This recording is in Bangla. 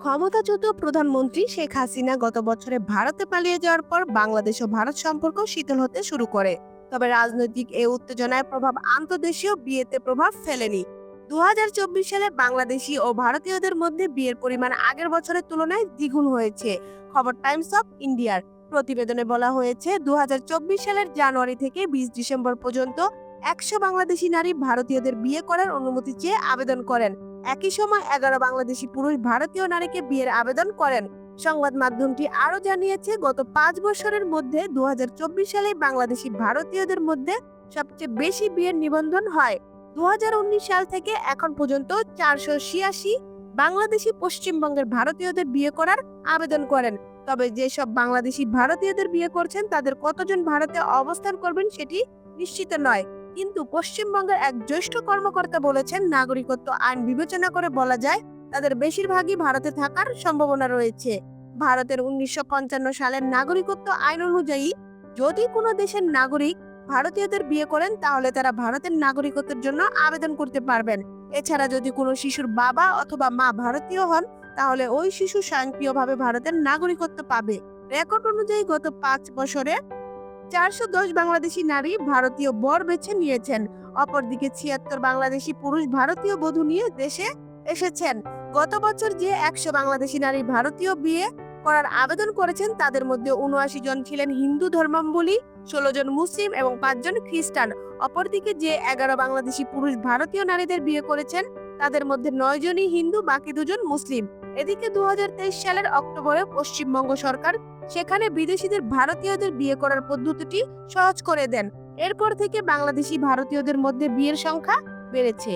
ক্ষমতাচ্যুত প্রধানমন্ত্রী শেখ হাসিনা গত বছরে ভারতে পালিয়ে যাওয়ার পর বাংলাদেশ ও ভারত সম্পর্ক শীতল হতে শুরু করে। তবে রাজনৈতিক এই উত্তেজনার প্রভাব আন্তর্দেশীয় বিয়েতে প্রভাব ফেলেনি। 2024 সালে বাংলাদেশি ও ভারতীয়দের মধ্যে বিয়ের পরিমাণ আগের বছরের তুলনায় দ্বিগুণ হয়েছে। খবর টাইমস অফ ইন্ডিয়ার প্রতিবেদনে বলা হয়েছে, 2024 সালের জানুয়ারি থেকে 20 ডিসেম্বর পর্যন্ত 100 বাংলাদেশি নারী ভারতীয়দের বিয়ে করার অনুমতি চেয়ে আবেদন করেন। একই সময় 11 বাংলাদেশি পুরুষ ভারতীয় নারীকে বিয়ের আবেদন করেন। সংবাদ মাধ্যমটি আরও জানিয়েছে, গত 5 বছরের মধ্যে 2024 সালে বাংলাদেশি ভারতীয়দের মধ্যে সবচেয়ে বেশি বিয়ের নিবন্ধন হয়। 2019 সাল থেকে এখন পর্যন্ত 486 বাংলাদেশি পশ্চিমবঙ্গের ভারতীয়দের বিয়ে করার আবেদন করেন। তবে যেসব বাংলাদেশি ভারতীয়দের বিয়ে করছেন তাদের কতজন ভারতে অবস্থান করবেন সেটি নিশ্চিত নয়। কিন্তু পশ্চিমবঙ্গের এক জ্যেষ্ঠ কর্মকর্তা বলেছেন, নাগরিকত্ব আইন বিবেচনা করে বলা যায় তাদের বেশিরভাগই ভারতে থাকার সম্ভাবনা রয়েছে। ভারতের 1955 সালের নাগরিকত্ব আইন অনুযায়ী যদি কোনো দেশের নাগরিক ভারতীয়দের বিয়ে করেন তাহলে তারা ভারতের নাগরিকত্বের জন্য আবেদন করতে পারবেন। এছাড়া যদি কোনো শিশুর বাবা অথবা মা ভারতীয় হন তাহলে ওই শিশু স্বয়ংক্রিয়ভাবে ভারতের নাগরিকত্ব পাবে। রেকর্ড অনুযায়ী গত 5 বছরে 410 বাংলাদেশি নারী ভারতীয় বর বেছে নিয়েছেন। অপরদিকে 76 বাংলাদেশি পুরুষ ভারতীয় বধূ নিয়ে দেশে এসেছেন। গত বছর যে 100 বাংলাদেশি নারী ভারতীয় বিয়ে করার আবেদন করেছেন তাদের মধ্যে 79 জন ছিলেন হিন্দু ধর্মাবলম্বী, 16 জন মুসলিম এবং 5 জন খ্রিস্টান। অপরদিকে যে 11 বাংলাদেশি পুরুষ ভারতীয় নারীদের বিয়ে করেছেন তাদের মধ্যে 9 জনই হিন্দু, বাকি 2 জন মুসলিম। এদিকে 2023 সালের অক্টোবরে পশ্চিমবঙ্গ সরকার সেখানে বিদেশিদের ভারতীয়দের বিয়ে করার পদ্ধতিটি সহজ করে দেন। এরপর থেকে বাংলাদেশি ভারতীয়দের মধ্যে বিয়ের সংখ্যা বেড়েছে।